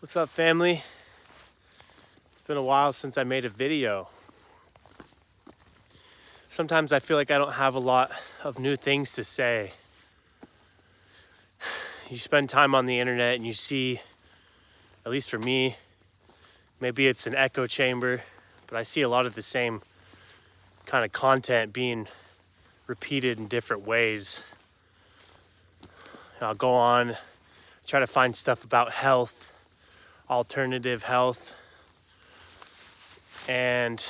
What's up, family? It's been a while since I made a video. Sometimes I feel like I don't have a lot of new things to say. You spend time on the internet and you see, at least for me, maybe it's an echo chamber, but I see a lot of the same kind of content being repeated in different ways. I'll go on, try to find stuff about health, alternative health, and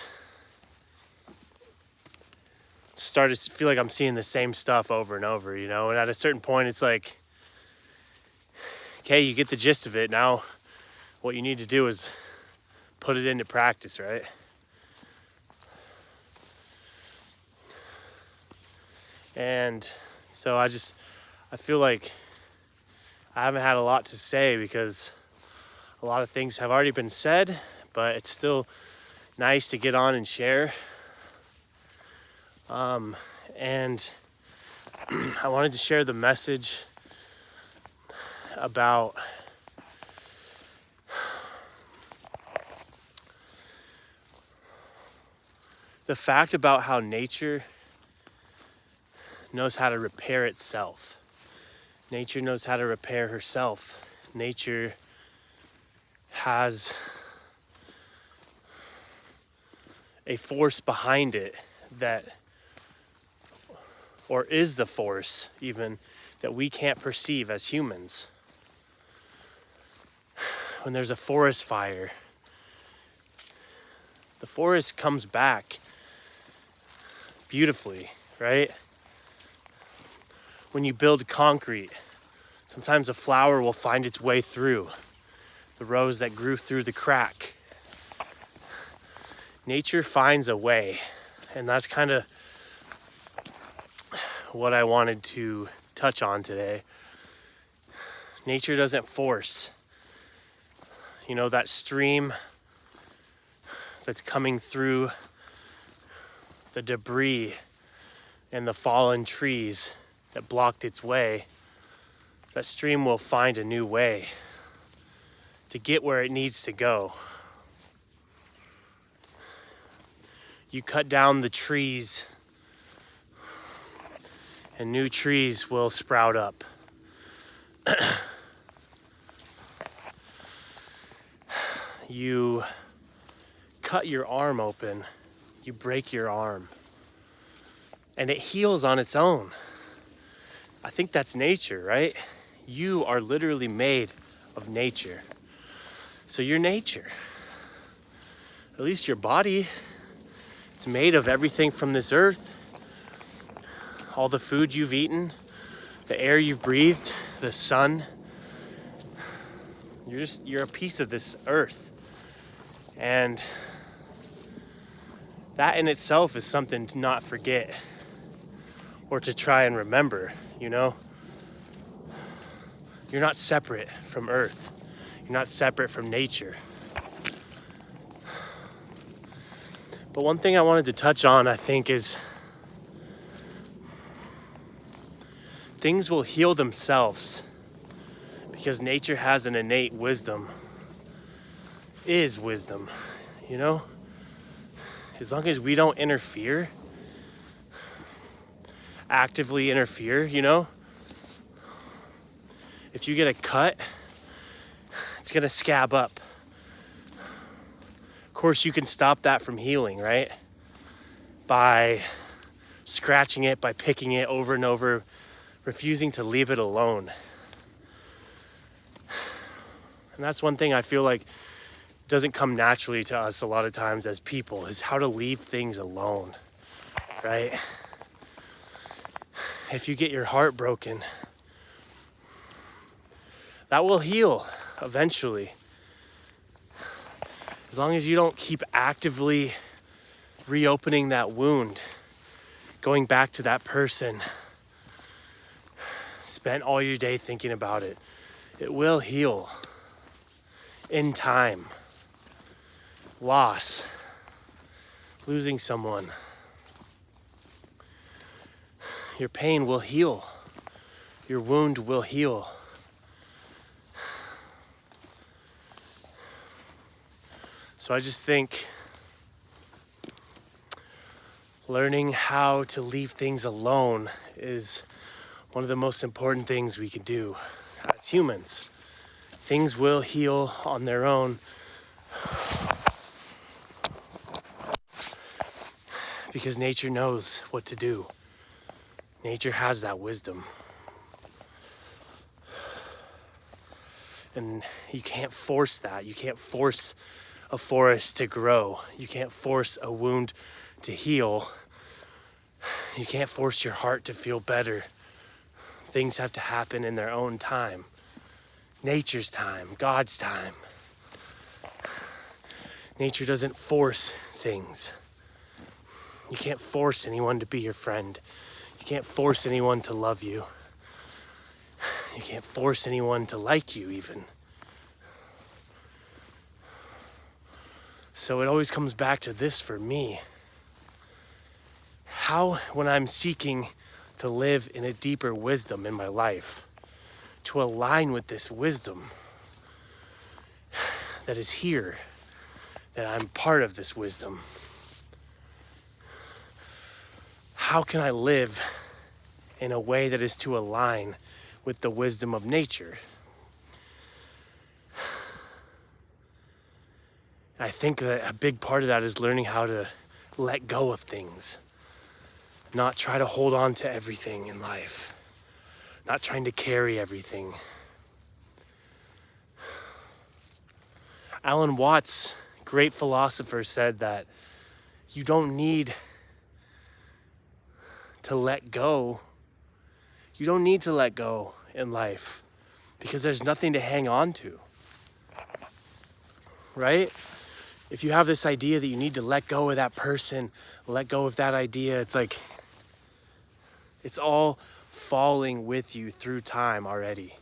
started to feel like I'm seeing the same stuff over and over, and at a certain point it's like, okay, you get the gist of it. Now what you need to do is put it into practice, right? And so I feel like I haven't had a lot to say because a lot of things have already been said, but it's still nice to get on and share. And I wanted to share the message about the fact about how nature knows how to repair itself. Nature knows how to repair herself. Nature has a force behind it or is the force even that we can't perceive as humans. When there's a forest fire, the forest comes back beautifully, right? When you build concrete, sometimes a flower will find its way through the rose that grew through the crack. Nature finds a way, and that's kind of what I wanted to touch on today. Nature doesn't force. That stream that's coming through the debris and the fallen trees that blocked its way, that stream will find a new way to get where it needs to go. You cut down the trees and new trees will sprout up. You cut your arm open, you break your arm, and it heals on its own. I think that's nature, right? You are literally made of nature. So you're nature. At least your body, it's made of everything from this earth. All the food you've eaten, the air you've breathed, the sun. You're a piece of this earth. And that in itself is something to not forget or to try and remember, You're not separate from earth. You're not separate from nature. But one thing I wanted to touch on, I think, is things will heal themselves because nature has an innate wisdom. Is wisdom, As long as we don't actively interfere, If you get a cut, it's gonna scab up. Of course, you can stop that from healing, right? By scratching it, by picking it over and over, refusing to leave it alone. And that's one thing I feel like doesn't come naturally to us a lot of times as people, is how to leave things alone, right? If you get your heart broken, that will heal eventually. As long as you don't keep actively reopening that wound, going back to that person, spent all your day thinking about it, it will heal in time. Loss, losing someone, your pain will heal, your wound will heal. So I just think learning how to leave things alone is one of the most important things we can do as humans. Things will heal on their own because nature knows what to do. Nature has that wisdom. And you can't force that. You can't force a forest to grow. You can't force a wound to heal. You can't force your heart to feel better. Things have to happen in their own time. Nature's time, God's time. Nature doesn't force things. You can't force anyone to be your friend. You can't force anyone to love you. You can't force anyone to like you even. So it always comes back to this for me. How, when I'm seeking to live in a deeper wisdom in my life, to align with this wisdom that is here, that I'm part of this wisdom, how can I live in a way that is to align with the wisdom of nature? I think that a big part of that is learning how to let go of things, not try to hold on to everything in life, not trying to carry everything. Alan Watts, great philosopher, said that you don't need to let go. You don't need to let go in life because there's nothing to hang on to, right? If you have this idea that you need to let go of that person, let go of that idea, it's like, it's all falling with you through time already.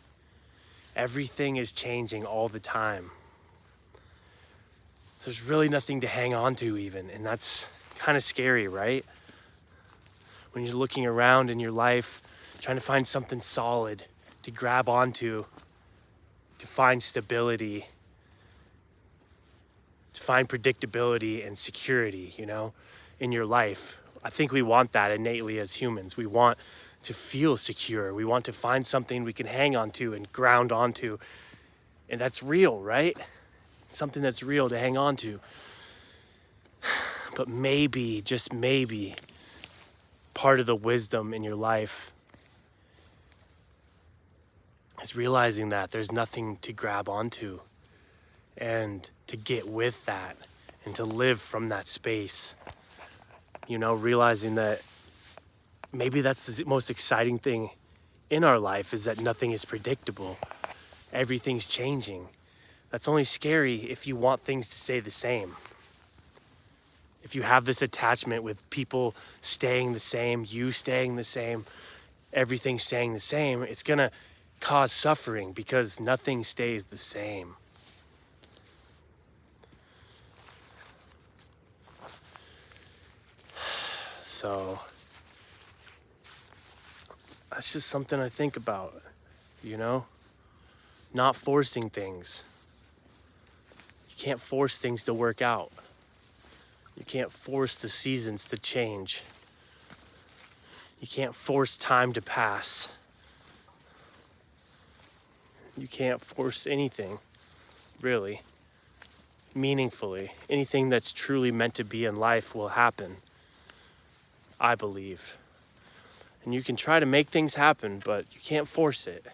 Everything is changing all the time. So there's really nothing to hang on to even, and that's kind of scary, right? When you're looking around in your life, trying to find something solid to grab onto, to find stability, to find predictability and security, in your life. I think we want that innately as humans. We want to feel secure. We want to find something we can hang on to and ground onto. And that's real, right? Something that's real to hang on to. But maybe, just maybe, part of the wisdom in your life is realizing that there's nothing to grab onto and to get with that and to live from that space. Realizing that maybe that's the most exciting thing in our life is that nothing is predictable. Everything's changing. That's only scary if you want things to stay the same. If you have this attachment with people staying the same, you staying the same, everything staying the same, it's gonna cause suffering because nothing stays the same. So that's just something I think about, not forcing things. You can't force things to work out. You can't force the seasons to change. You can't force time to pass. You can't force anything, really, meaningfully. Anything that's truly meant to be in life will happen, I believe. And you can try to make things happen, but you can't force it.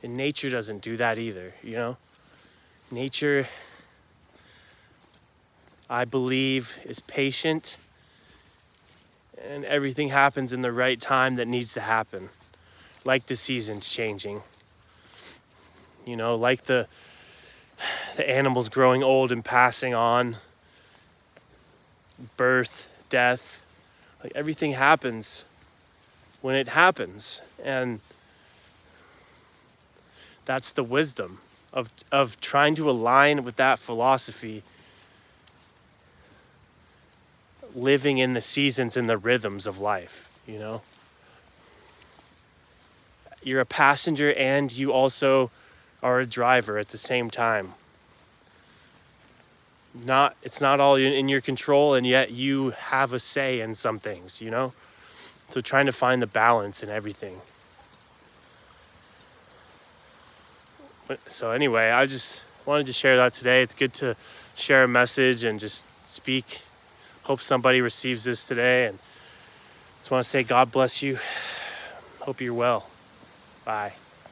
And nature doesn't do that either, Nature, I believe, is patient, and everything happens in the right time that needs to happen. Like the seasons changing, like the animals growing old and passing on, birth, death, like everything happens when it happens. And that's the wisdom of trying to align with that philosophy, living in the seasons and the rhythms of life, You're a passenger and you also are a driver at the same time. it's not all in your control, and yet you have a say in some things, you know? So trying to find the balance in everything. So anyway, I just wanted to share that today. It's good to share a message and just speak. Hope somebody receives this today, and just want to say God bless you. Hope you're well. Bye.